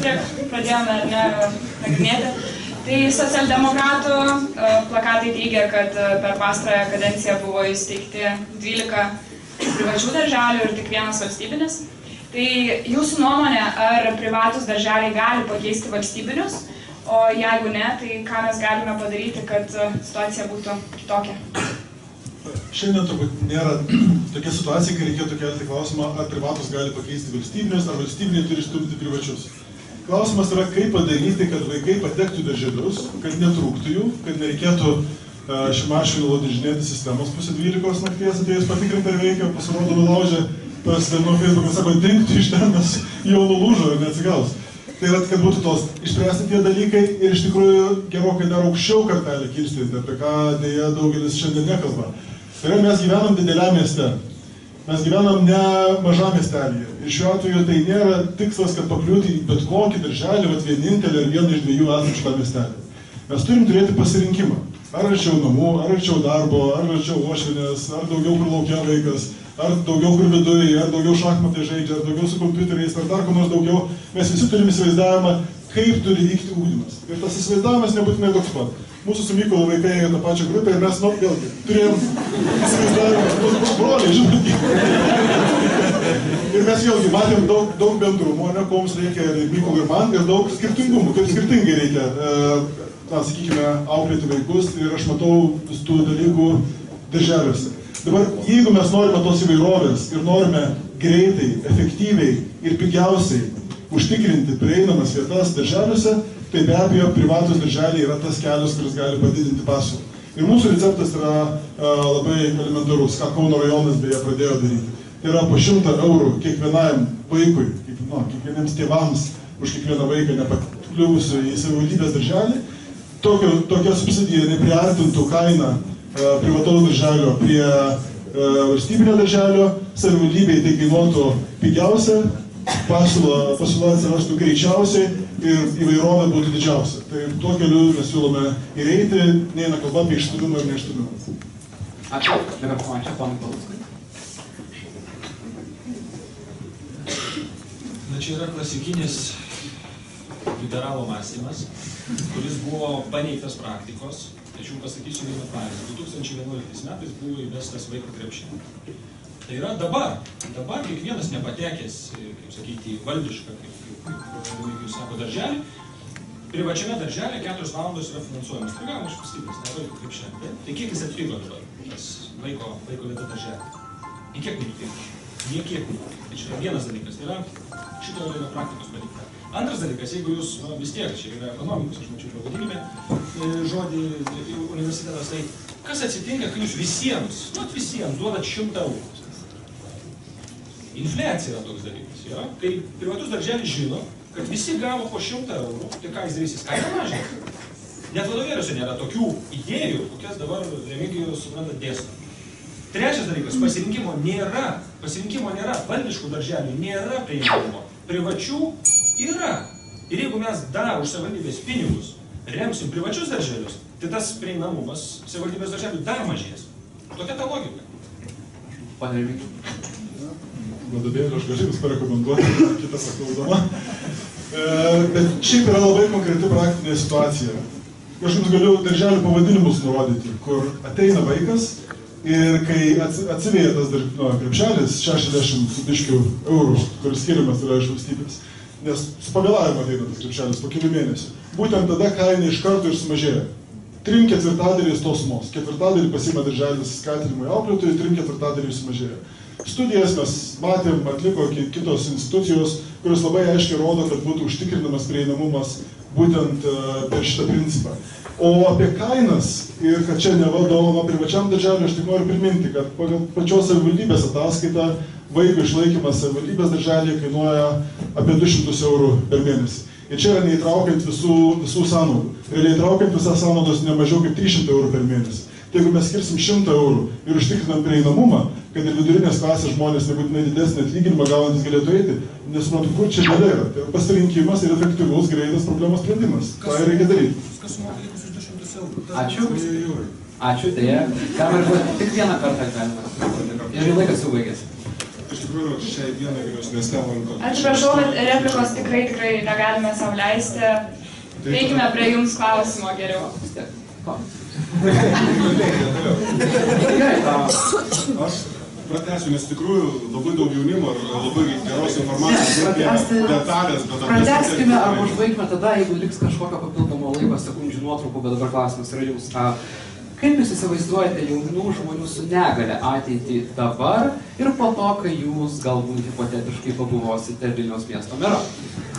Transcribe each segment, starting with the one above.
tiek pradėjome nagrinėti. Tai socialdemokratų plakatai teigia, kad per pastarąją kadenciją buvo įsteigti 12 privačių darželių ir tik 1 valstybinis. Tai jūsų nuomonė, ar privatus darželiai gali pakeisti valstybinius, o jeigu ne, tai ką mes galime padaryti, kad situacija būtų kitokia? Šiandien turbūt nėra tokia situacija, kai reikėtų kelti klausimą, ar privatus gali pakeisti valstybinius, ar valstybiniai turi stumti privačius. Klausimas yra, kaip padaryti, kad vaikai patektų į darželius, kad netrūktų jų, kad nereikėtų šimašiui nuvažinėti sistemos pusę 12 nakties, atėjus patikrinti, ar veikia, pasirodo nulaužė, pasidalino Facebook'ą, sako, dingtų iš ten, nes jau nulūžo ir neatsigaus. Tai yra, kad būtų tos išspręsti tie dalykai ir iš tikrųjų gerokai dar aukščiau kartelę kilstinti, apie ką dėja daugelis šiandien nekalba. Tai yra, mes gyvenam dideliam mieste. Mes gyvenam ne mažam miestelyje. Ir šiuo atveju tai nėra tikslas, kad pakliūti į bet kokį darželį, vat vienintelį ar vieną iš 2 esančių tą miestelį. Mes turim turėti pasirinkimą. Ar arčiau namų, ar arčiau darbo, ar arčiau uošvinės, ar daugiau kur laukia vaikas, ar daugiau kur viduje, ar daugiau šachmatai žaidžia, ar daugiau su kompiuteriais, ar dar ko nors daugiau. Mes visi turim įsivaizdavimą, kaip turi vykti ūkdymas. Ir tas įsivaizdavimas nebūtinai toks pat. Mūsų su Mykolu vaikai ėjo tą pačią grupę ir mes, vėlgi, turėjom įsivaizdavimą, broliai, žinot. Ir mes vėlgi matėm daug bendrumo, ko mums reikia ir Mykolui ir man, ir daug skirtingumų, kaip skirtingai reikia, sakykime, auklėti vaikus ir aš matau tų dalykų darželiuose. Dabar, jeigu mes norime tos įvairovės ir norime greitai, efektyviai ir pigiausiai užtikrinti prieinamas vietas darželiuose, tai be abejo privatus darželiai yra tas kelias, kuris gali padidinti pasiūlą. Ir mūsų receptas yra labai elementarus, ką Kauno rajonas beje pradėjo daryti. Tai yra po 100 eurų kiekvienam vaikui, kiekvieniems tėvams už kiekvieną vaiką nepakliuvusių į savivaldybės darželį. Tokia subsidija nepriartintų kainą privataus darželio prie valstybinio darželio, savivaldybei tai kainuotų pigiausia, pasiūla atsirastų greičiausiai ir įvairovė būtų didžiausia. Tai tuo keliu mes siūlome ir eiti, neina kalba apie išstūmimą ir neišstūmimą. Ačiū. Dabar pamačiau, ponai Paluckai. Na, čia yra klasikinis liberalo mąstymas, kuris buvo paneigtas praktikos. Tačiau pasakysiu vieną pavyzdį. 2011 metais buvo įvestas vaiko krepšinis. Tai yra dabar kiekvienas nepatekęs, kaip sakyti, valdišką, kaip jūs sako, darželį, privačiame darželė 4 valandos yra finansuojamas. Tai galima iš valstybės, ne vaiko krepšinį. Tai kiek jis atpigo dabar, tas vaiko vieta darželė? Į kiek neįpigo? Niekiek neįpigo. Tai čia yra vienas dalykas, tai yra šito yra praktikos dalykas. Antras dalykas, jeigu jūs vis tiek, čia yra ekonomikos, aš mačiau pavadinime žodį universitetas, tai kas atsitinka, kai jūs visiems duodat 100 eurų? Infliacija yra toks dalykas, ja? Kai privatus darželis žino, kad visi gavo po 100 eurų, tai ką jis darys, jis kainą mažina? Net vadovėliuose nėra tokių idėjų, kokias dabar Remigijus supranta dėsto. Trečias dalykas, pasirinkimo nėra, valdiškų darželių nėra prieinamumo, privačių yra. Ir jeigu mes dar už savivaldybės pinigus remsim privačius darželius, tai tas prieinamumas savivaldybės darželių dar mažės. Tokia ta logika. Pane Remigijau. Vadovėlį aš galiu jums parekomenduoti, kitą papildomą. Bet šiaip yra labai konkreti praktinė situacija. Aš jums galiu darželių pavadinimus nurodyti, kur ateina vaikas ir kai atsivėja tas krepšelis 60 eurų, kuris skiriamas yra iš valstybės, nes su pavėlavimu ateina tas krepšelis po kelių mėnesių. Būtent tada kaina iš karto ir sumažėja. 3/4 tos sumos. 1/4 pasiima darželis skatinimui auklėtojui, 3/4 sumažėja. Studijas mes matėm, atliko kitos institucijos, kurios labai aiškiai rodo, kad būtų užtikrinamas prieinamumas būtent per šitą principą. O apie kainas ir kad čia nevaldoma privačiam darželiui, aš tik noriu priminti, kad pagal pačios savivaldybės ataskaitą vaiko išlaikymas savivaldybės darželėje kainuoja apie 200 eurų per mėnesį. Ir čia yra neįtraukiant visų sąnaudų. Ir neįtraukiant visas sąnaudos ne mažiau kaip 300 eurų per mėnesį. Tai jeigu mes skirsim 100 eurų ir užtikrinam prieinamumą, kad ir vidurinės klasės žmonės nebūtinai didesnį atlyginimą gaunantis galėtų eiti, nesuprantu, kur čia bėda yra. Tai pasirinkimas ir efektyvus, greitas problemos sprendimas. Ką reikia daryti? Kas sumoka likus už 200 eurų? Ačiū. Ačiū, dėja. Kamerą buvo tik vieną kartą galima. Ir laikas jau baigėsi. tikrųjų, šiai dienai Vilniaus mieste lanko. Atsiprašau, bet replikos tikrai negalime sau leisti. Teikime prie jums klausimo geriau. Aš pratęsiu, nes tikrųjų labai daug jaunimo ir labai geros informacijos apie detalės. Pratęskime arba užbaigime tada, jeigu liks kažkokio papildomo laiko, sekundžių nuotraukų, bet dabar klausimas yra jums. Kaip jūs įsivaizduojate jaunų žmonių su negale ateitį dabar ir po to, kai jūs galbūt hipotetiškai pabuvosite Vilniaus miesto meru?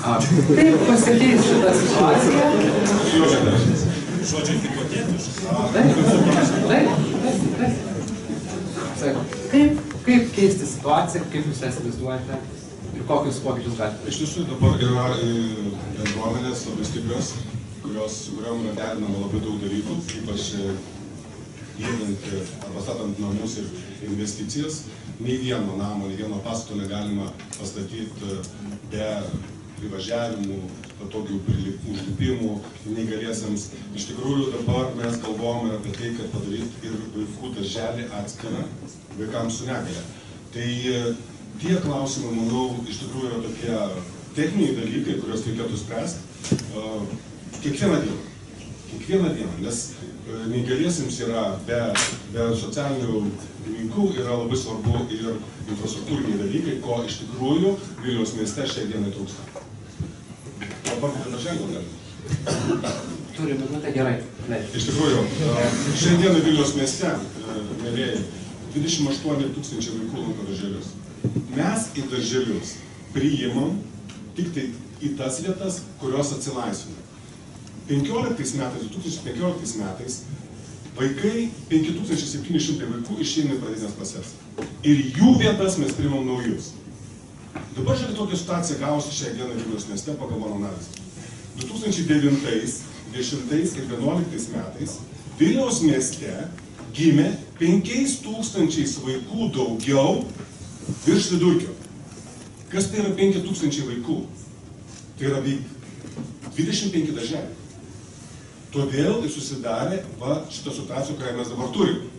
Kaip pasikeis šitą situaciją? Žodžiu, hipotetiškai. Taip. Kaip keisti situaciją, kaip jūs įsivaizduojate ir kokius pokyčius galite? Iš tiesų dabar yra bendruomenės labai stiprios, su kuriuom yra derinama labai daug dalykų, ypač įdant arba statant namus ir investicijas. Nei vieno namo, nei vieno pastato negalima pastatyti be privažiavimų, patogių užlipimų neįgaliesiems. Iš tikrųjų dabar mes galvojame apie tai, kad padaryti ir vaikų darželį atskirą vaikams su negale. Tai tie klausimai, manau, iš tikrųjų yra tokie techniniai dalykai, kuriuos reikėtų spręsti kiekvieną dieną, nes neįgaliesiems yra be socialinių veikų yra labai svarbu ir infrastruktūriniai dalykai, ko iš tikrųjų Vilniaus mieste šiai dienai trūksta. Dabar darželį galime. Turime minutę, gerai. Iš tikrųjų, šiai dienai Vilniaus mieste, mėlėjai, 28 000 vaikų lanko darželius. Mes į darželius priimam tik tai į tas vietas, kurios atsilaisvina. 2015 metais vaikai, 5700 vaikų išeina į pradinės klases. Ir jų vietas mes priimam naujus. Dabar žiūrėk, tokia situacija gavosi šią dieną Vilniaus mieste pagal mano analizę. 2009, 10 ir 11 metais Vilniaus mieste gimė 5000 vaikų daugiau virš vidurkio. Kas tai yra 5000 vaikų? Tai yra 25 darželiai. Todėl ir susidarė šitą situaciją, kurią mes dabar turime.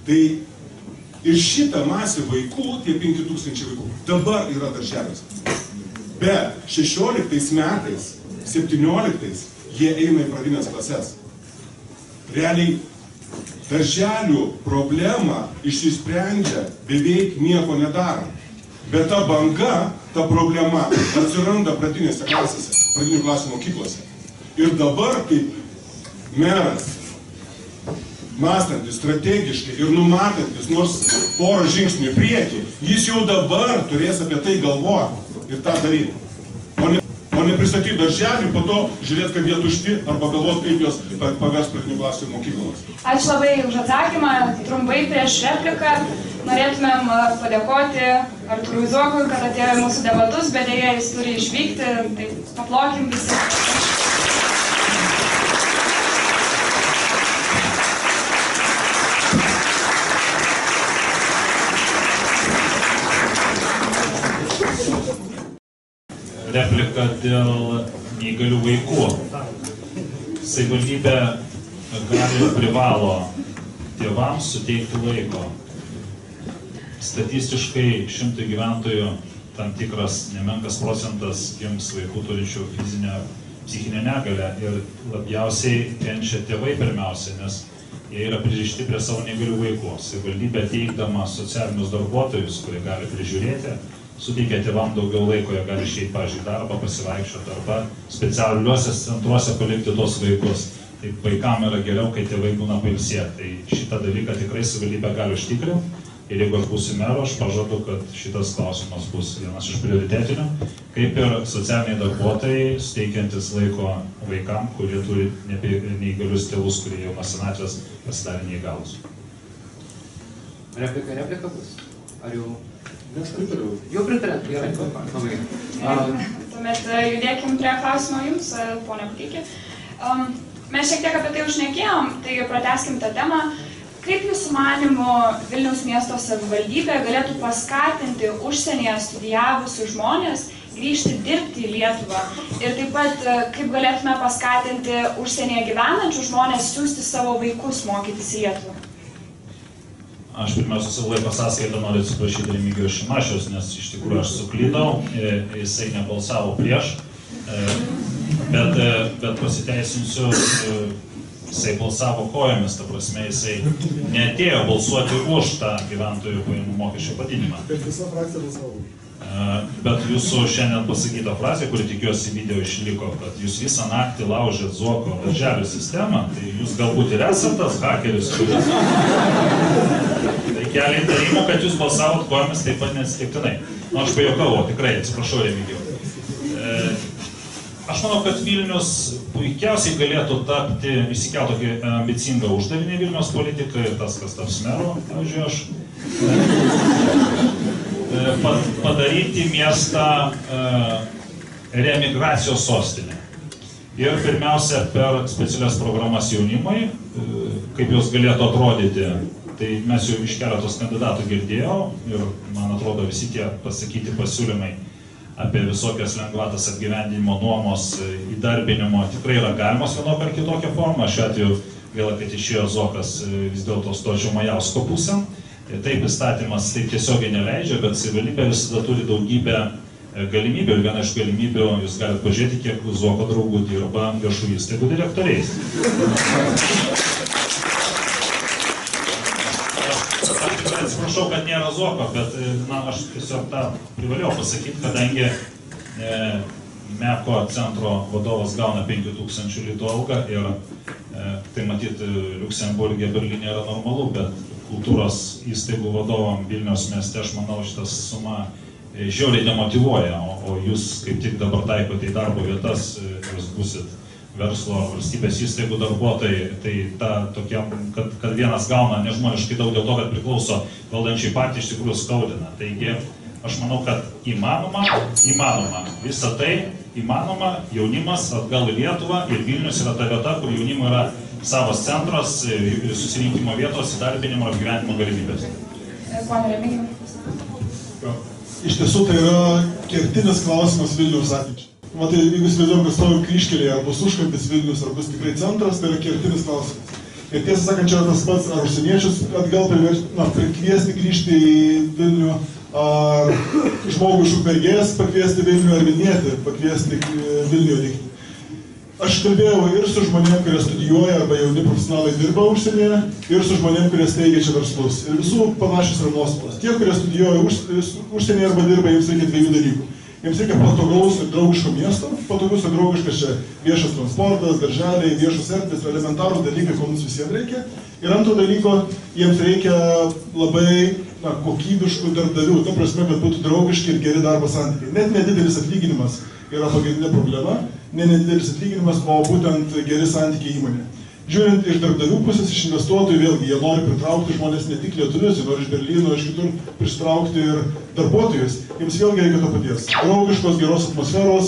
Tai ir šitą masę vaikų, tie 5000 vaikų, dabar yra darželis. Bet 16 metais, 17 jie eina į pradinės klases. Realiai darželių problema išsisprendžia beveik nieko nedarant. Bet ta banga, ta problema atsiranda pradinėse klasėse, pradinių klasių mokyklose. Ir dabar, kaip meras, mąstantis strategiškai ir numatantis nors porą žingsnių į priekį, jis jau dabar turės apie tai galvoti ir tą daryti. O ne pristatyti darželį, po to žiūrėti, kad jie tušti, arba galvoti, kaip juos pavers pradinių klasių mokyklos. Ačiū labai už atsakymą. Trumpai prieš repliką norėtumėm padėkoti Artūrui Zuokui, kad atėjo į mūsų debatus, bet dėja jis turi išvykti, tai paplokim visi. Replika dėl neįgalių vaikų. Savivaldybė gali privalo tėvams suteikti laiko. Statistiškai 100 gyventojų tam tikras nemenkas procentas gims vaikų turinčių fizinę, psichinę negalę ir labiausiai kenčia tėvai pirmiausia, nes jie yra pririšti prie savo neįgalių vaikų. Savivaldybė teikdama socialinius darbuotojus, kurie gali prižiūrėti, suteikia tėvam daugiau laiko, jie gali išeiti, pavyzdžiui, darbą, pasivaikščioti arba specialiuose centruose palikti tos vaikus. Tai vaikam yra geriau, kai tėvai būna pailsėti. Tai šitą dalyką tikrai savivaldybė gali užtikrinti. Ir jeigu aš būsiu meru, aš pažadu, kad šitas klausimas bus vienas iš prioritetinių, kaip ir socialiniai darbuotojai, suteikiantis laiko vaikam, kurie turi neįgalius tėvus, kurie jau nuo senatvės pasidarė neįgalus. Replika bus? Ar jau? Aš pritariu. Jau pritarėt, gerai. Tuomet judėkim prie klausimo jums, ponia Plikė. Mes šiek tiek apie tai užnekėjom, tai pratęskim tą temą. Kaip jūsų manymu Vilniaus miesto savivaldybė galėtų paskatinti užsienyje studijavusius žmonės grįžti dirbti į Lietuvą? Ir taip pat, kaip galėtume paskatinti užsienyje gyvenančius žmonės siųsti savo vaikus mokytis į Lietuvą? Aš pirmiausia savo laiko sąskaitą noriu atsiprašyti Remigijos Šimašiaus, nes iš tikrųjų aš suklydau, jisai nebalsavo prieš, bet pasiteisinsiu, jisai balsavo kojomis, ta prasme, jisai neatėjo balsuoti už tą gyventojų pajamų mokesčio padidinimą. Bet visa frakcija balsavo. Bet jūsų šiandien pasakyta frazė, kuri tikiuosi video išliko, kad jūs visą naktį laužėt Zuoko darželių sistemą, tai jūs galbūt ir esate tas hakeris, kuris... Tai kelia įtarimų, kad jūs balsavot kojomis taip pat neatsitiktinai. Nu, aš pajuokavau, tikrai, atsiprašau, Remigijau. Aš manau, kad Vilnius puikiausiai galėtų tapti, išsikelt tokį ambicingą uždavinį Vilniaus politikai ir tas, kas taps meru, pavyzdžiui, aš. Padaryti miestą reemigracijos sostinę. Ir pirmiausia, per specialias programas jaunimui, kaip jos galėtų atrodyti, tai mes jau iš keletos kandidatų girdėjau ir, man atrodo, visi tie pasakyti pasiūlymai apie visokias lengvatas apgyvendinimo, nuomos, įdarbinimo tikrai yra galimos vienokio ar kitokią formą. Šiuo atveju gaila, kad išėjo Zuokas vis dėlto stočio Majausko pusėn. Taip įstatymas taip tiesiogiai neleidžia, bet savivaldybė visada turi daugybę galimybių ir viena iš galimybių, jūs galite pažiūrėti, kiek Zuoko draugų dirba viešų įstaigų direktoriais. Atsiprašau, kad nėra Zuoko, bet aš tiesiog tą privalėjau pasakyti, kadangi MECO centro vadovas gauna 5000 litų algą ir tai matyti Liuksemburgė, Berlyne yra normalu, bet kultūros įstaigų vadovam Vilniaus mieste, aš manau, šitas suma žiauriai demotyvuoja, o jūs kaip tik dabar taikote į darbo vietas, jūs būsit verslo valstybės įstaigų darbuotojai, tai ta tokiam, kad vienas gauna nežmoniškai daug dėl to, kad priklauso valdančiai partijai, iš tikrųjų skaudina. Taigi, aš manau, kad įmanoma, visą tai įmanoma, jaunimas atgal į Lietuvą ir Vilnius yra ta vieta, kur jaunimo yra savas centras, susirinkimo vietos, įdarbinimo ir gyvenimo galimybės. Pone Remigijau. Iš tiesų tai yra kertinis klausimas Vilniaus ateičiai. Matai, jeigu įsivaizduojam, kad stovim kryžkelėje, ar bus užkampis Vilnius, ar bus tikrai centras, tai yra kertinis klausimas. Ir tiesą sakant, čia tas pats, ar užsieniečius atgal prikviesti grįžti į Vilnių, ar žmogų iš Ukmergės pakviesti Vilnių, ar Vilnietį pakviesti Vilnių likti. Aš kalbėjau ir su žmonėm, kurie studijuoja arba jauni profesionalai dirba užsienyje, ir su žmonėm, kurie steigia čia verslus. Ir visų panašios yra nuostatos. Tie, kurie studijuoja užsienyje arba dirba, jiems reikia dviejų dalykų. Jiems reikia patogaus ir draugiško miesto. Patogus ir draugiškas čia viešas transportas, darželiai, viešos erdvės, elementarūs dalykai, ko mums visiems reikia. Ir antro dalyko, jiems reikia labai kokybiškų darbdavių. Ta prasme, kad būtų draugiški ir geri darbo santykiai. Net nedidelis atlyginimas yra pagrindinė problema. Ne nedidelis atlyginimas, o būtent geri santykiai įmonė. Žiūrint iš darbdavių pusės, iš investuotojų, vėlgi, jie nori pritraukti žmonės ne tik lietuvius, jie nori iš Berlyno, iš kitur pritraukti ir darbuotojus. Jiems vėlgi reikia to paties. Draugiškos, geros atmosferos,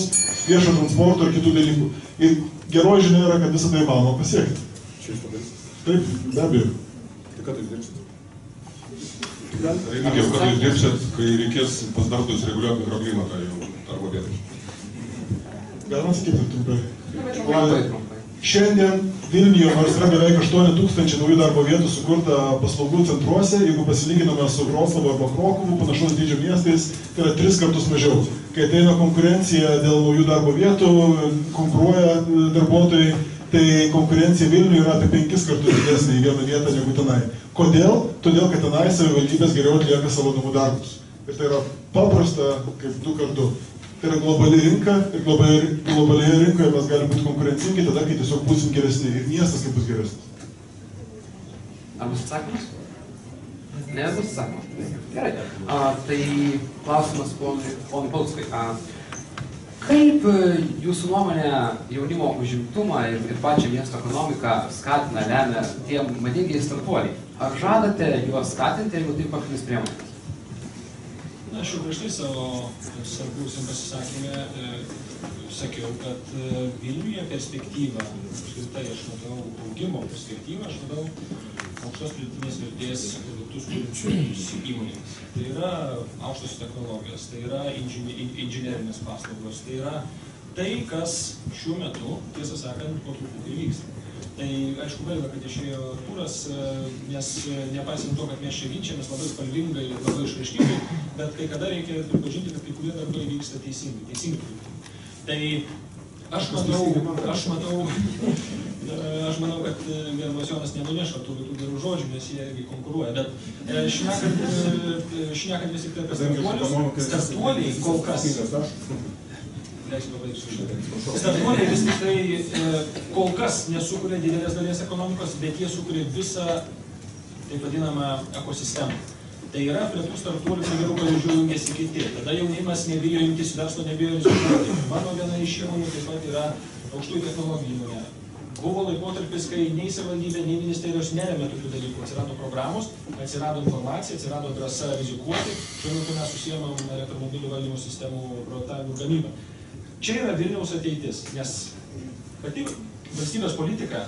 viešo transporto ir kitų dalykų. Ir geroji žinia yra, kad visą tai įmanoma pasiekti. Čia jūs padarys? Taip, be abejo. Tai ką jūs dirbsit? Remigijau, kada jūs dirbsit, kai reikės pas darbdavius reguliuoti mikroklimatą jau darbo vietai? Galima sakyti trumpai. Trumpai. Šiandien Vilniuje, nors yra beveik 8000 naujų darbo vietų sukurta paslaugų centruose, jeigu pasilyginame su Vroclavu arba Krokuvu, panašaus dydžio miestais, tai yra 3 kartus mažiau. Kai ateina konkurencija dėl naujų darbo vietų, konkuruoja darbuotojai, tai konkurencija Vilniuje yra apie 5 kartus didesnė į vieną vietą negu tenai. Kodėl? Todėl, kad tenai savivaldybės geriau atlieka savo namų darbus. Ir tai yra paprasta kaip 2 kartu. Tai yra globali rinka ir globalioje rinkoje mes galime būti konkurencingi tada, kai tiesiog būsim geresni ir miestas kaip bus geresnis. Ar bus atsakymas? Ne, bus atsakymas. Gerai. Tai klausimas ponui Paluckai. Kaip jūsų nuomonė jaunimo užimtumą ir pačią miesto ekonomiką skatina, lemia tie madingiai startuoliai? Ar žadate juos skatinti, jeigu taip pakvies priemonės? Aš jau prieš tai savo svarbiausiam pasisakymę sakiau, kad Vilniuje perspektyva, apskritai aš matau augimo perspektyvą, aš matau aukštos pridėtinės vertės produktus turinčius įmonėmis. Tai yra aukštos technologijos, tai yra inžinerinės paslaugos, tai yra tai, kas šiuo metu, tiesą sakant, po truputį vyksta. Tai aišku, gaila, kad išėjo Artūras, nes nepaisant to, kad mes čia ginčiamės labai spalvingai ir labai išraiškingai, bet kai kada reikia pripažinti, kad kai kurie darbai vyksta teisingai. Tai aš manau, kad gerbiamas Jonas nenuneš Artūrui tų gerų žodžių, nes jie irgi konkuruoja. Bet šnekant vis tik apie startuoliai kol kas. Startuoliai vis tik tai kol kas nesukuria didelės dalies ekonomikos, bet jie sukuria visą taip vadinamą ekosistemą. Tai yra prie tų startuolių, prie gerų pavyzdžių jungiasi kiti. Tada jaunimas nebijo imtis verslo, nebijo rizikuoti. Mano viena iš įmonių taip pat yra aukštųjų technologijų įmonė. Buvo laikotarpis, kai nei savivaldybė, nei ministerijos neremė tokių dalykų. Atsirado programos, atsirado informacija, atsirado drąsa rizikuoti. Šiuo metu mes užsiėmam elektromobilių valdymo sistemų projektavimų ir gamybą. Čia yra Vilniaus ateitis, nes pati valstybės politika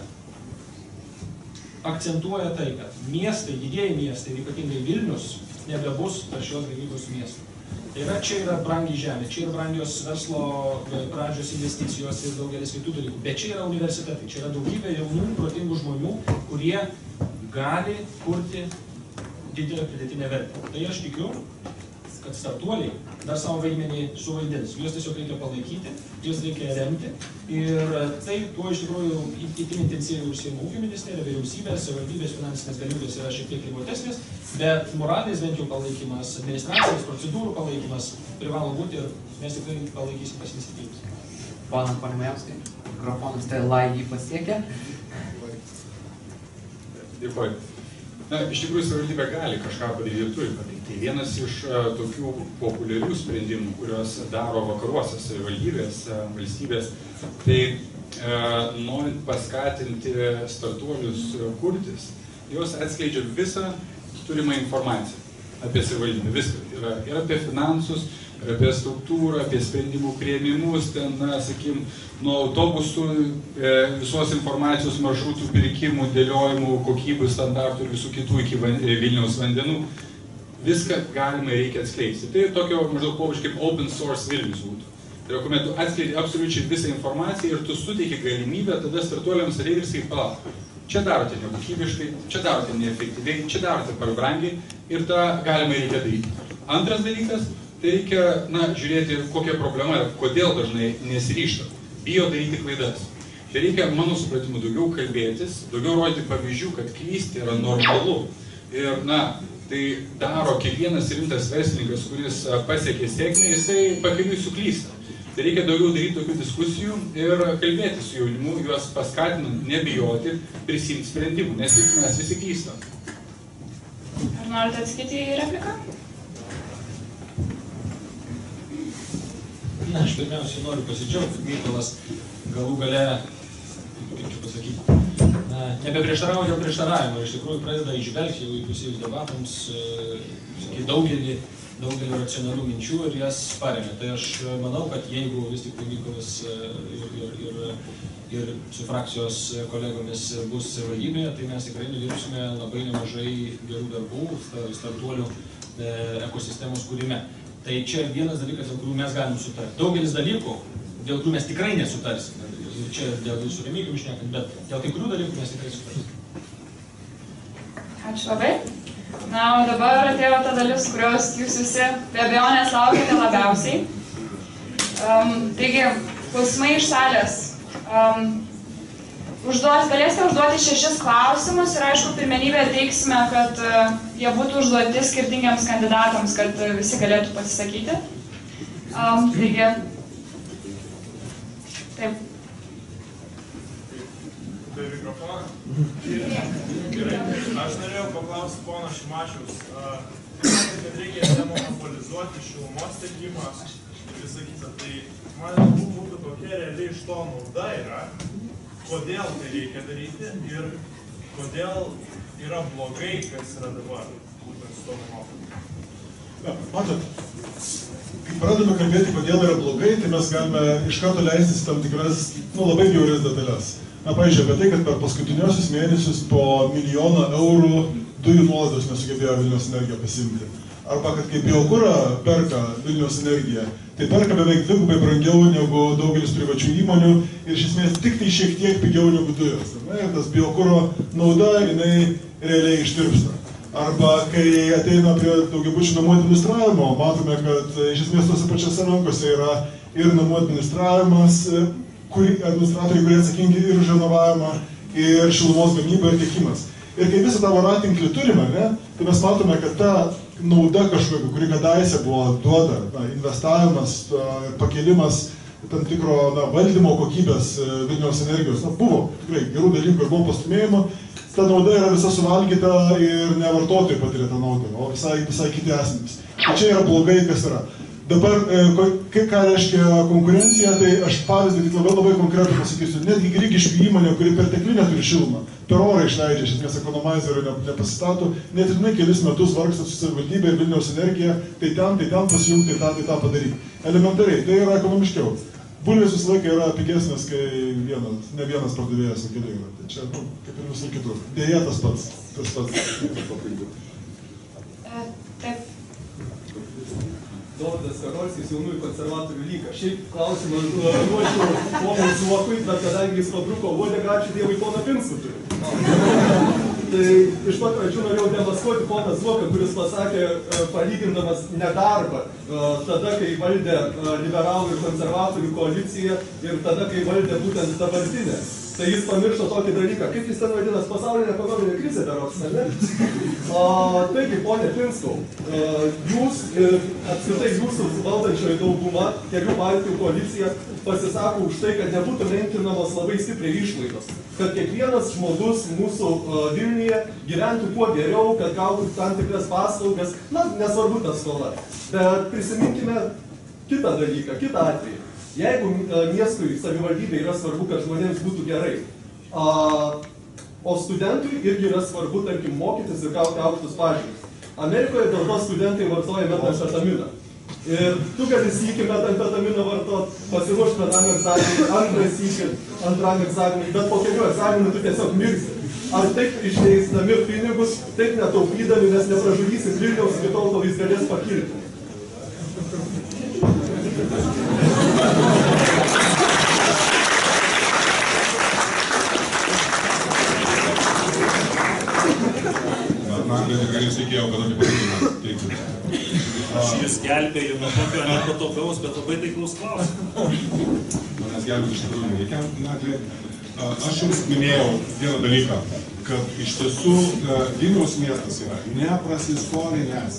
akcentuoja tai, kad miestai, didieji miestai, ypatingai Vilnius, nebebus taršios gamybos miestų. Tai yra, čia yra brangi žemė, čia yra brangios verslo pradžios investicijos ir daugelis kitų dalykų. Bet čia yra universitetai, čia yra daugybė jaunų, protingų žmonių, kurie gali kurti didelę pridėtinę vertę. Tai aš tikiu, kad startuoliai dar savo vaidmenį suvaidins. Juos tiesiog reikia palaikyti, juos reikia remti. Ir tai tuo iš tikrųjų itin intensyviai užsiima ūkio ministerija, vyriausybės, savivaldybės finansinės galimybės yra šiek tiek ribotesnės, bet moralinis bent jau palaikymas, administracijos procedūrų palaikymas privalo būti ir mes tikrai palaikysim tas iniciatyvas. Pana Panimajauskai, mikrofonas tai jį pasiekia. Dėkuoju. Na, iš tikrųjų, savivaldybė gali kažką padaryti ir turi padaryti. Vienas iš tokių populiarių sprendimų, kurios daro vakaruose savivaldybės, valstybės, tai norint paskatinti startuolius kurtis, jos atskleidžia visą turimą informaciją apie savivaldybę. Viską. Ir apie finansus, ir apie struktūrą, apie sprendimų priėmimus, ten, sakykim, nuo autobusų, visos informacijos maršrutų pirkimų, dėliojimų, kokybių, standartų ir visų kitų iki Vilniaus vandenų. Viską galima ir reikia atskleisti. Tai tokio maždaug pobūdžio kaip open source Vilnius būtų. Tai yra, kuomet tu atskleidi absoliučiai visą informaciją ir tu suteiki galimybę tada startuoliams ateiti ir sakyti, palauk, čia darote nekokybiškai, čia darote neefektyviai, čia darote per brangiai ir tą galima ir reikia daryti. Antras dalykas, tai reikia, žiūrėti, kokia problema yra, kodėl dažnai nesiryžta, bijo daryti klaidas. Tai reikia, mano supratimu, daugiau kalbėtis, daugiau rodyti pavyzdžių, kad klysti yra normalu. Ir, tai daro kiekvienas rimtas verslininkas, kuris pasiekė sėkmę, jisai pakeliui suklysta. Tai reikia daugiau daryti tokių diskusijų ir kalbėti su jaunimu, juos paskatinant, nebijoti, prisimti sprendimų, nes mes visi klystam. Ar norite atsakyti į repliką? Na, aš pirmiausiai noriu pasidžiaugti, Mykolas galų gale, kaip čia pasakyti, nebeprieštaravo dėl prieštaravimo, iš tikrųjų pradeda išvelgti jau įpusėjus debatams daugelį racionalių minčių ir jas paremė. Tai aš manau, kad jeigu vis tik Mykolas ir su frakcijos kolegomis bus savivaldybėje, tai mes tikrai nudirbsime labai nemažai gerų darbų startuolių ekosistemos kūrime. Tai čia vienas dalykas, dėl kurių mes galim sutarti. Daugelis dalykų, dėl kurių mes tikrai nesutarsime. Čia dėl su Remigijum šnekant, bet dėl kai kurių dalykų mes tikrai sutarsime. Ačiū labai. Na, o dabar atėjo ta dalis, kurios jūs visi be abejonės laukite labiausiai. Taigi, klausimai iš salės. Galėsite užduoti 6 klausimus ir aišku, pirmenybę teiksime, kad jie būtų užduoti skirtingiams kandidatams, kad visi galėtų pasisakyti. Taigi, taip. Tai mikrofoną? Gerai. Aš norėjau paklausti pono Šimašiaus, kad reikia demonopolizuoti šilumos tiekimą ir visą kitą. Tai man būtų kokia realiai iš to nauda yra, kodėl tai reikia daryti ir kodėl yra blogai, kas yra dabar, būtent su to monopoliu. Matot, kai pradame kalbėti, kodėl yra blogai, tai mes galime iš karto leistis tam tikras, labai bjaurias detalės. Pavyzdžiui, apie tai, kad per paskutiniosius mėnesius po 1 000 000 eurų dujų nuolaidos nesugebėjo Vilniaus Energija pasiimti. arba kad kaip biokurą perka Vilniaus Energija, tai perka beveik dvigubai brangiau negu daugelis privačių įmonių ir iš esmės tik tai šiek tiek pigiau negu dujos. Ir tas biokuro nauda, jinai realiai ištirpsta. Arba kai ateina prie daugiabučių namų administravimo, matome, kad iš esmės tose pačiose rankose yra ir namų administravimas, administratoriai, kurie atsakingi ir už renovavimą, ir šilumos gamybą ir tiekimas. Ir kai visą tą voratinklį turime, tai mes matome, kad ta nauda kažkokia, kuri kadaise buvo duota, investavimas, pakėlimas tam tikro valdymo kokybės Vilniaus Energijos, buvo tikrai gerų dalykų ir buvo pastumėjimo, ta nauda yra visa suvalgyta ir ne vartotojai patiria tą naudą, o visai kiti asmenys. Čia yra blogai, kas yra. Dabar, ką reiškia konkurencija, tai aš pavyzdį tik labai konkretų pasakysiu. Netgi Grigiškių įmonė, kuri perteklinę turi šilumą, per orą išleidžia, iš esmės ekonomizerių nepasistato, net ir kelis metus vargsta su savivaldybė ir Vilniaus Energija, tai ten pasijungti, tai tą padaryti. Elementariai, tai yra ekonomiškiau. Bulvės visą laiką yra pigesnės, kai ne vienas pardavėjas, o keli yra. Tai čia, kaip ir visur kitur. Dėja tas pats. Taip. Dovydas Karolskis, jaunųjų konservatorių lyga. Šiaip klausimą ruošiu ponui Zuokui, bet kadangi jis pabruko uodegą, ačiū Dievui poną Pinskų turi. Tai iš pat pradžių norėjau demaskuoti poną Zuoką, kuris pasakė, palygindamas nedarbą, tada, kai valdė liberalų ir konservatorių koaliciją ir tada, kai valdė būtent dabartinę. Tai jis pamiršo tokį dalyką, kaip jis ten vadinas, pasaulinė ekonominė krizė berods, ne? Taigi, ponė Pinskau, jūs ir apskritai jūsų valdančioji dauguma, kelių partijų koalicija pasisako už tai, kad nebūtų menkinamos labai stipriai išlaidos, kad kiekvienas žmogus mūsų Vilniuje gyventų kuo geriau, kad gautų tam tikras paslaugas, nesvarbu ta skola. Bet prisiminkime kitą dalyką, kitą atvejį. Jeigu miestui, savivaldybei yra svarbu, kad žmonėms būtų gerai, o studentui irgi yra svarbu, tarkim, mokytis ir gauti aukštus pažymius. Amerikoje dėl to studentai vartoja metamfetaminą. Ir tu gali sykį metamfetaminą vartot, pasiruošti vienam egzaminui, antram egzaminui, bet po kelių egzaminų tu tiesiog mirsi. Ar taip išleisdami pinigus, taip netaupydami, nes nepražudysi Vilniaus iki tol, kol jis galės pakilti. Reikėjo, kad aš nepasakymą. Aš jūs gelbėjau nuo tokio nepatogaus, bet labai taiklaus klausimą. Manęs gelbėti iš tikrųjų nereikia. Aš jums minėjau vieną dalyką, kad iš tiesų Vilniaus miestas yra neprasiskolinęs,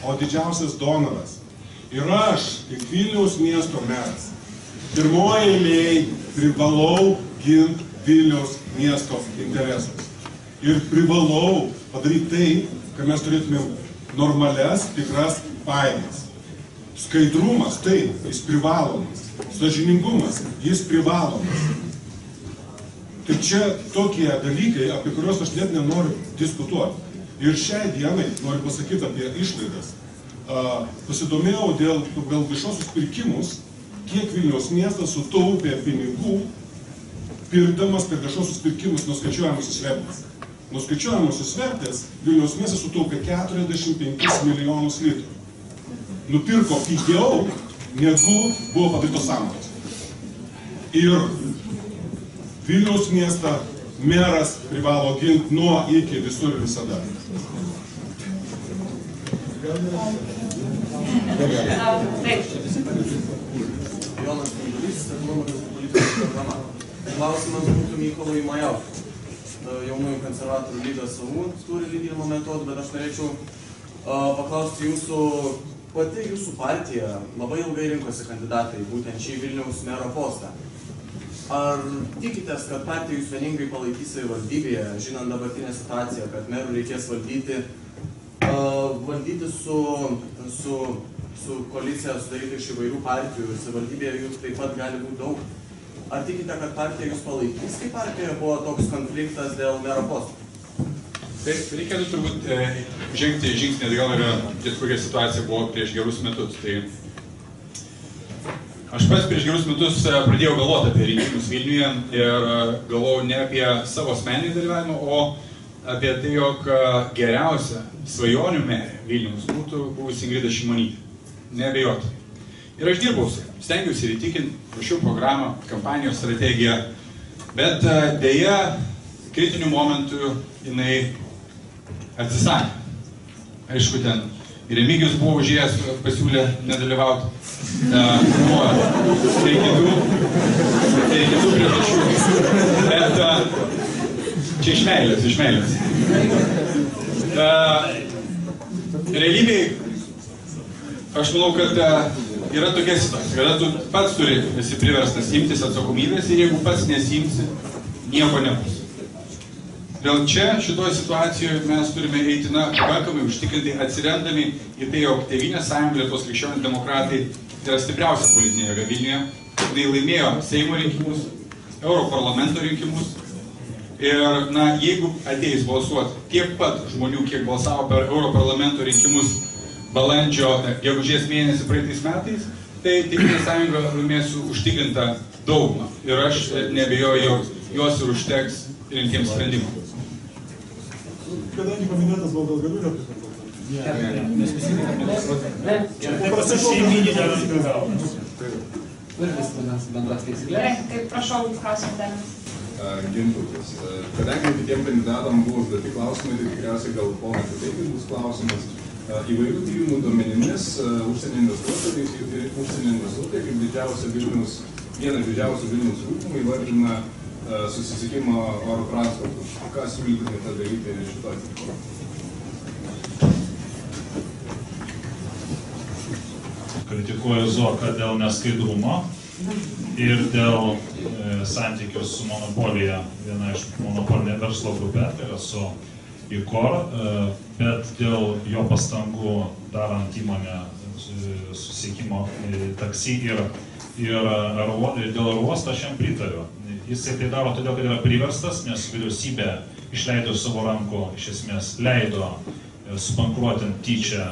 o didžiausias donoras. Ir aš, kaip Vilniaus miesto meras, pirmoje eilėje privalau ginti Vilniaus miesto interesus. Ir privalau padaryti tai, kad mes turėtumėm normalias, tikras pajamas. Skaidrumas, taip, jis privalomas. Sąžiningumas, jis privalomas. Tai čia tokie dalykai, apie kuriuos aš net nenoriu diskutuoti. Ir šiai dienai noriu pasakyti apie išlaidas. Pasidomėjau dėl viešosius pirkimus, kiek Vilniaus miestas sutaupė pinigų, pirkdamas per viešosius pirkimus nuskaičiuojamusius vertės. Nuskaičiuojamusius vertės Vilniaus miestas sutaupė 45 milijonus litrų. Nupirko pigiau, negu buvo padarytos sąnaudos. Ir Vilniaus miestą meras privalo ginti nuo iki visur ir visada. Jonas Kundulys, ekonomikos ir politikos programa. Klausimas būtų Mykolui Majauskui. Jaunųjų konservatorių lyga savų turi lyginimo metodų, bet aš norėčiau paklausti pati jūsų partija labai ilgai rinkosi kandidatai būtent šį Vilniaus mero postą. Ar tikitės, kad partija jūs vieningai palaikys savivaldybėje, žinant dabartinę situaciją, kad merų reikės valdyti su koalicija sudaryti iš įvairių partijų ir savivaldybėje jų taip pat gali būti daug? Ar tikite, kad partija jūs palaikys, kai partijoje buvo toks konfliktas dėl mero posto? Tai reikėtų turbūt žengti žingsnį atgal ir ties kokia situacija buvo prieš gerus metus. Tai aš pats prieš gerus metus pradėjau galvoti apie rinkimus Vilniuje ir galvojau ne apie savo asmeninį dalyvavimą, o apie tai, jog geriausia svajonių merė Vilniaus būtų buvusi Ingrida Šimonytė. Neabejotinai. Ir aš dirbau su ją, stengiausi ir įtikinti, ruošiau programą, kampanijos strategiją, bet dėja kritinių momentų jinai atsisakė. Aišku, ten ir Remigijus buvo užėjęs, pasiūlė nedalyvauti. Buvo ir kitų priežasčių. Bet čia iš meilės. Realybėj, aš manau, kad yra tokia situacija, kada tu pats esi priverstas imtis atsakomybės ir jeigu pats nesimsi, nieko nebus. Dėl čia šitoje situacijoje mes turime eiti, pakankamai užtikrinti, atsiremdami į tai, jog Tėvynės sąjunga, Lietuvos krikščionys demokratai yra stipriausia politinė jėga Vilniuje. Tai laimėjo Seimo rinkimus, Europarlamento rinkimus. Ir, jeigu ateis balsuoti tiek pat žmonių, kiek balsavo per Europarlamento rinkimus gegužės mėnesį praeitais metais, tai Tėvynės sąjunga laimės užtikrintą daugumą. Ir aš neabejoju, jog jos ir užteks rimtiems sprendimams. Kadangi paminėtas valdas, galiu repliką? Paprastai šeiminį nesugalvau. Taip, prašau, klausimą dėmesį. Gintautas. Kadangi kitiem kandidatam buvo užduoti klausimai, tai tikriausiai gal ponui Kuteikui bus klausimas. Įvairių tyrimų duomenimis užsienio investuotojai kaip vieną didžiausių Vilniaus trūkumų įvardina susisiekimo oro transportu. Ką siūlytumėte daryti šitoj atveju? Kritikuoju Zuoką dėl neskaidrumo ir dėl santykių su monopolija, viena iš monopolinė verslo grupė, tai yra su IKOR, bet dėl jo pastangų darant įmonę susisiekimo taksi ir dėl oro uosto aš jam pritariu. Jisai tai daro todėl, kad yra priverstas, nes vyriausybė išleido savo rankų, iš esmės leido subankruotinti tyčia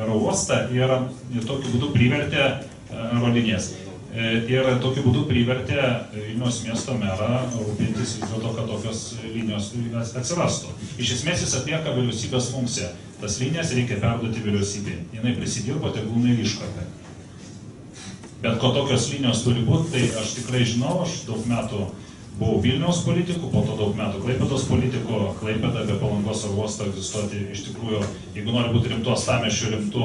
oro uostą ir tokiu būdu privertė aerolinijas. Ir tokiu būdu privertė Vilniaus miesto merą rūpintis vis dėlto, kad tokios linijos atsirastų. Iš esmės jis atlieka vyriausybės funkciją. Tas linijas reikia perduoti vyriausybei. Jinai prisidirbo, tegul jinai iškapė. Bet ko tokios linijos turi būti, tai aš tikrai žinau, aš daug metų buvau Vilniaus politikų, po to daug metų Klaipėdos politikų, Klaipėda be Palangos oro uosto egzistuoti iš tikrųjų, jeigu nori būti rimtu uostamiesčiu, rimtu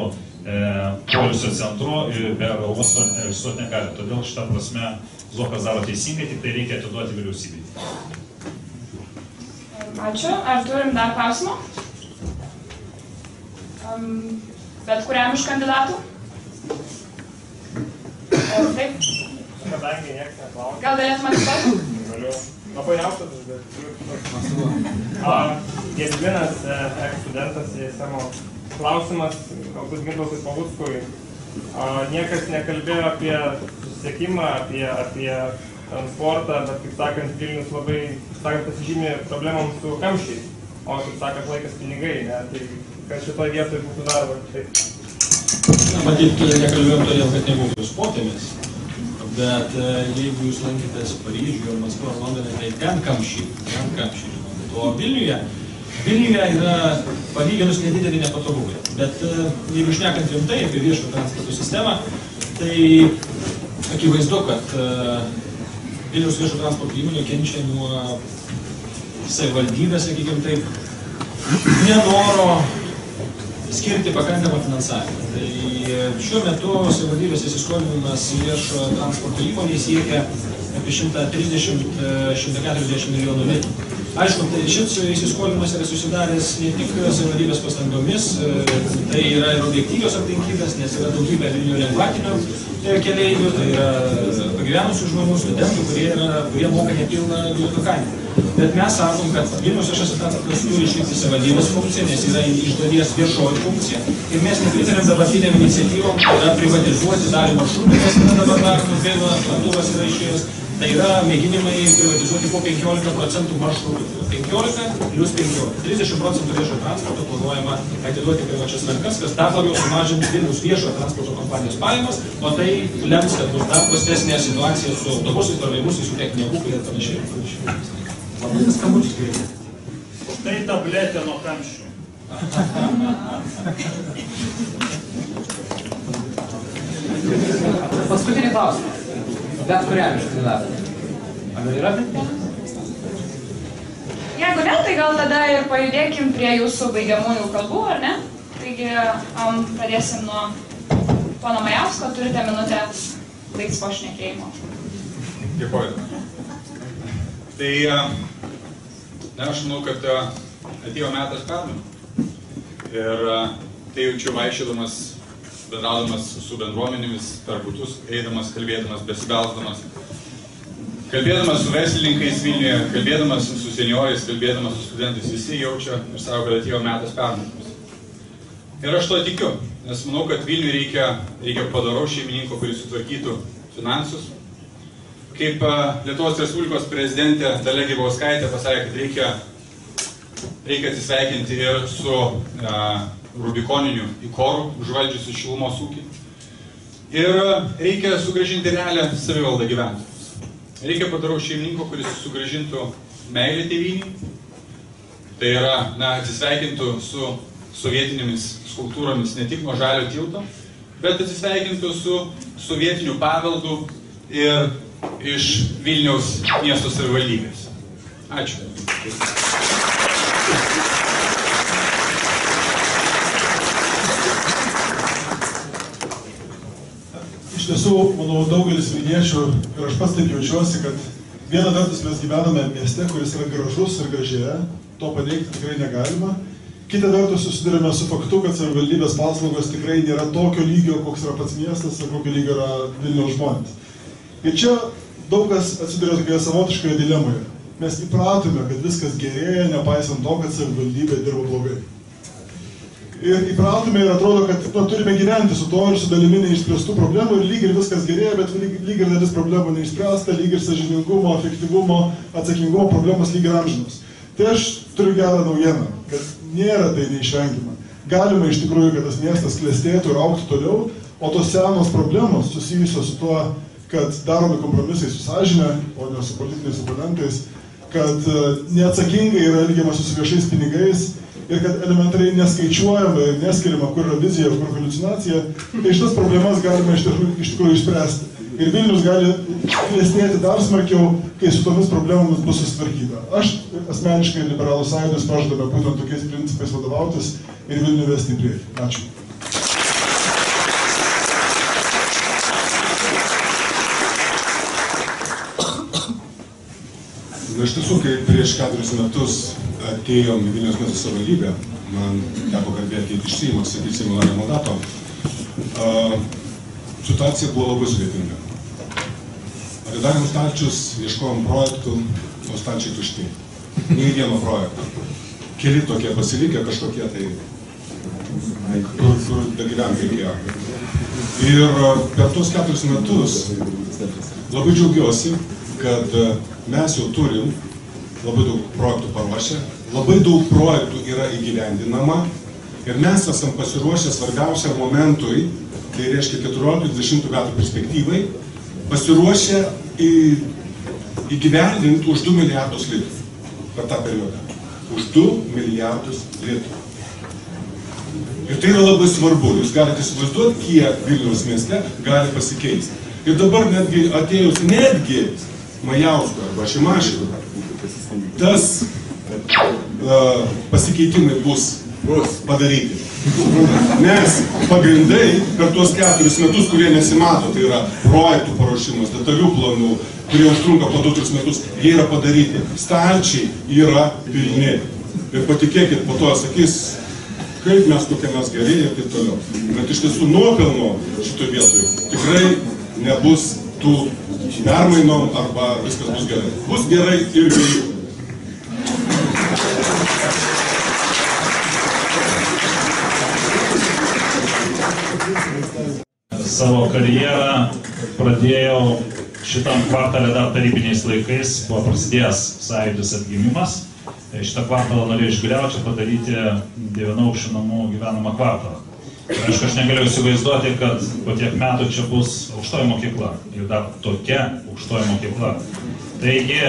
poilsio centru, be oro uosto egzistuoti negali. Todėl šitą prasme Zuokas daro teisingai, tik tai reikia atiduoti vyriausybei. Ačiū. Ar turim dar klausimą? Bet kuriam iš kandidatų? Taip. Kadangi niekas neklausia. Gal galėtum atsistoti? Galiu. Labai aukštas, bet Gediminas, studentas į savo klausimas, galbūt Gintautui Paluckui. Niekas nekalbėjo apie susisiekimą, apie transportą, bet, kaip sakant, Vilnius labai, pasižymė problemom su kamščiais. O, kaip sakant, laikas pinigai, ne? Tai kas šitoj vietoj būtų darbo? Matyt, nekalbėjom todėl, kad nebuvo jūs potėmis. Bet jeigu jūs lankytės Paryžiuje, Maskvoje, Londone, tai ten kamščiai. O Vilniuje yra palyginus nedidelį nepatogumai. Bet jeigu šnekant rimtai apie viešo transporto sistemą, tai akivaizdu, kad Vilniaus viešo transporto įmonė kenčia nuo savivaldybės, sakykime taip, nenoro skirti pakankamą finansavimą. Tai šiuo metu savivaldybės įsiskolinimas viešo transporto įmonėje siekia apie 130–140 milijonų litų. Aišku, tai šis įsiskolinimas yra susidaręs ne tik savivaldybės pastangomis, tai yra ir objektyvios aplinkybės, nes yra daugybė linijų lengvatinių keleivių, tai yra pagyvenusių žmonių, studentų, kurie moka nepilną bilietų kainą. Bet mes sakom, kad Vilniaus viešasis transportas turi išlikti savivaldybės funkciją, nes yra iš dalies viešoji funkcija. Ir mes nepritarėm dabartiniam iniciatyvom, tai yra privatizuoti dalį maršrutų, nes yra dabar daromas, vėl lėktuvas yra išėjęs. Tai yra mėginimai privatizuoti po 15% maršrutų. 15 plus 15. 30% viešojo transporto planuojama atiduoti privačias rankas, kas dar labiau sumažins Vilniaus viešojo transporto kompanijos pajamas, o tai lems, kad bus dar prastesnė situacija su autobusais, troleibusais, su techninė būklė ir panašiai. Labai skambučius girdėti. Tai tabletė nuo kamščių. Paskutinį klausimą. Bet kuriam iš kandidatų. Ar yra bet? Jeigu ne, tai gal tada ir pajudėkim prie jūsų baigiamųjų kalbų, ar ne? Taigi, pradėsim nuo pono Majausko, turite minutę baigti po šnekėjimo. Dėkuoju. Tai aš manau, kad atėjo metas permainų. Ir tai jaučiu vaikščiodamas, bendraudamas su bendruomenėmis per butus, eidamas, kalbėdamas, besibelsdamas. Kalbėdamas su verslininkais Vilniuje, kalbėdamas su seniorais, kalbėdamas su studentais, visi jaučia ir sako, kad atėjo metas permainoms. Ir aš to tikiu, nes manau, kad Vilniui reikia padaraus šeimininko, kuris sutvarkytų finansus. Kaip Lietuvos Respublikos prezidentė Dalia Grybauskaitė pasakė, kad reikia atsisveikinti ir su Rubikoniniu Ikoru, užvaldžiusiu šilumos ūkį. Ir reikia sugrąžinti realią savivaldą gyventojams. Reikia padaraus šeimininko, kuris sugrąžintų meilę tėvynei. Tai yra, atsisveikintų su sovietinėmis skulptūromis ne tik nuo Žalio tilto, bet atsisveikintų su sovietiniu paveldu ir iš Vilniaus miesto savivaldybės. Ačiū. Iš tiesų, manau, daugelis vilniečių ir aš pats taip jaučiuosi, kad viena vertus mes gyvename mieste, kuris yra gražus ir gražėja, to paneigti tikrai negalima. Kita vertus susidurime su faktu, kad savivaldybės paslaugos tikrai nėra tokio lygio, koks yra pats miestas ir kokio lygio yra Vilniaus žmonės. Ir čia daug kas atsiduria tokioje savotiškoje dilemoje. Mes įpratome, kad viskas gerėja, nepaisant to, kad savivaldybė dirba blogai. Ir įpratome ir atrodo, kad turime gyventi su to ir su dalimi neišspręstų problemų ir lyg ir viskas gerėja, bet lyg ir dalis problemų neišspręsta, lyg ir sąžiningumo, efektyvumo, atsakingumo problemos lyg ir amžinos. Tai aš turiu gerą naujieną, kad nėra tai neišvengiama. Galima iš tikrųjų, kad tas miestas klestėtų ir augtų toliau, o tos senos problemos susijusios su tuo, kad daromi kompromisai su sąžine, o ne su politiniais oponentais, kad neatsakingai yra elgiamasi su viešais pinigais ir kad elementariai neskaičiuojama ir neskiriama, kur yra vizija, kur haliucinacija, tai šitas problemas galima iš tikrųjų išspręsti. Ir Vilnius gali klestėti dar smarkiau, kai su tomis problemomis bus susitvarkyta. Aš asmeniškai ir Liberalų sąjūdis pažadame būtent tokiais principais vadovautis ir Vilnių vesti į priekį. Ačiū. Iš tiesų, kai prieš 4 metus atėjom į Vilniaus miesto savivaldybę, man teko kalbėti iš Seimo, sakyti Seimo nario mandato, situacija buvo labai sudėtinga. Atidarėm stalčius, ieškojom projektų, o stalčiai tušti. Nei vieno projekto. Keli tokie pasilikę, kažkokie tai, kur dalyventi reikėjo. Ir per tuos 4 metus labai džiaugiuosi, kad mes jau turim labai daug projektų paruošę, labai daug projektų yra įgyvendinama ir mes esam pasiruošę svarbiausiam momentui, tai reiškia 14-20 metų perspektyvai, pasiruošę įgyvendinti už 2 milijardus litrų per tą periodą. Už 2 milijardus litrų. Ir tai yra labai svarbu. Jūs galite įsivaizduoti, kiek Vilniaus mieste gali pasikeisti. Ir dabar netgi atėjus Majausko arba Šimašiui, tas pasikeitimai bus padaryti. Nes pagrindai per tuos 4 metus, kurie nesimato, tai yra projektų paruošimas, detalių planų, kurie užtrunka po 2-3 metus, jie yra padaryti. Stalčiai yra pilni. Ir patikėkit, po to sakys, kaip mes kokie mes geriai ir taip toliau. Bet iš tiesų nuopelno šitoj vietoj tikrai nebus tų permainom arba viskas bus gerai. Bus gerai ir be jų. Savo karjerą pradėjau šitam kvartalė dar tarybiniais laikais, buvo prasidėjęs sąjūdis atgimimas. Šitą kvartalą norėjau išgriauti ir padaryti 9-aukščių namų gyvenamą kvartalą. Aišku, aš negalėjau įsivaizduoti, kad po tiek metų čia bus aukštoji mokykla. Ir dar tokia aukštoji mokykla. Taigi,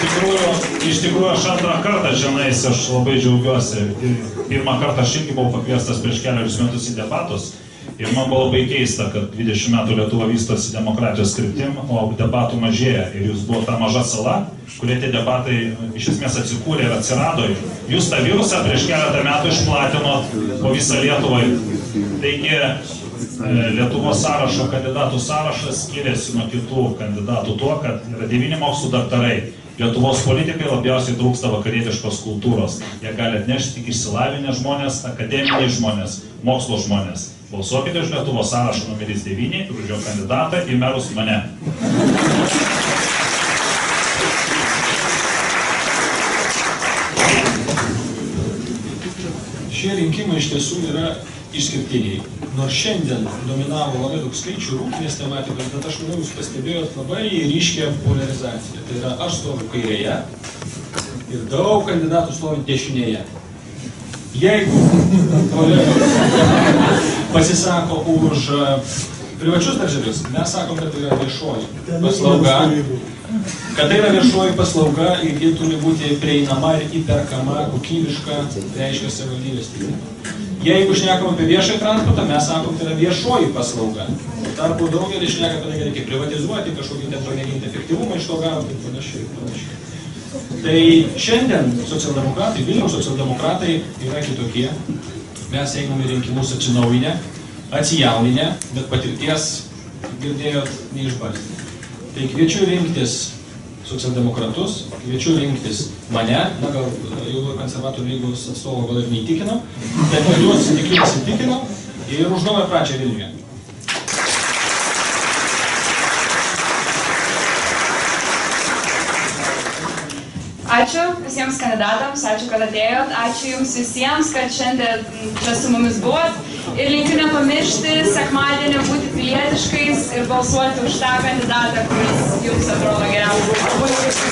Iš tikrųjų, aš antrą kartą čianais, aš labai džiaugiuosi. Pirmą kartą aš irgi buvau pakviestas prieš keliarius metus į debatus. Ir man buvo labai keista, kad 20 metų Lietuva vystosi demokratijos kryptim, o debatų mažėja. Ir jūs buvo ta maža sala, kurie tie debatai iš esmės atsikūrė ir atsirado. Jūs tą virusą prieš keletą metų išplatinot po visą Lietuvą. Taigi, Lietuvos sąrašo kandidatų sąrašas skiriasi nuo kitų kandidatų tuo, kad yra 9 mokslų daktarai. Lietuvos politikai labiausiai trūksta vakarietiškos kultūros. Jie gali atnešti tik išsilavinę žmonės, akademiniai žmonės, mokslo žmonės. Balsuokite už Lietuvos sąrašą numeris 9, už jo kandidatą į merus mane. Šie rinkimai iš tiesų yra išskirtiniai. Nors šiandien dominavo labai daug skaičių rūpinės tematikos, bet aš manau, jūs pastebėjot labai ryškę polarizaciją. Tai yra, aš stoviu kairėje ir daug kandidatų stovi dešinėje. Jeigu kolegos pasisako už privačius darželius, mes sakom, kad tai yra viešoji paslauga. Kad tai yra viešoji paslauga ir ji turi būti prieinama ir įperkama, kokybiška, reiškia savivaldybės pinigų. Jeigu šnekam apie viešąjį transportą, mes sakom, tai yra viešoji paslauga. Tarpu daugelis šneka apie tai, kad reikia privatizuoti, kažkokį ten pamėginti efektyvumą iš to gauti ir panašiai. Tai šiandien socialdemokratai, Vilniaus socialdemokratai yra kitokie. Mes einame rinkimus atsinaujinę, atsijauninę, bet patirties, girdėjot, neišbandė. Tai kviečiu rinktis socialdemokratus, kviečiu rinktis mane, na gal jau konservatorių lygos atstovo gal ir neįtikino, bet juos įtikino ir už naują pradžią Vilniuje. Ačiū visiems kandidatams, ačiū, kad atėjot, ačiū jums visiems, kad šiandien čia su mumis buvot. Ir linkiu nepamiršti sekmadienį būti pilietiškais ir balsuoti už tą kandidatą, kuris jums atrodo geriausias.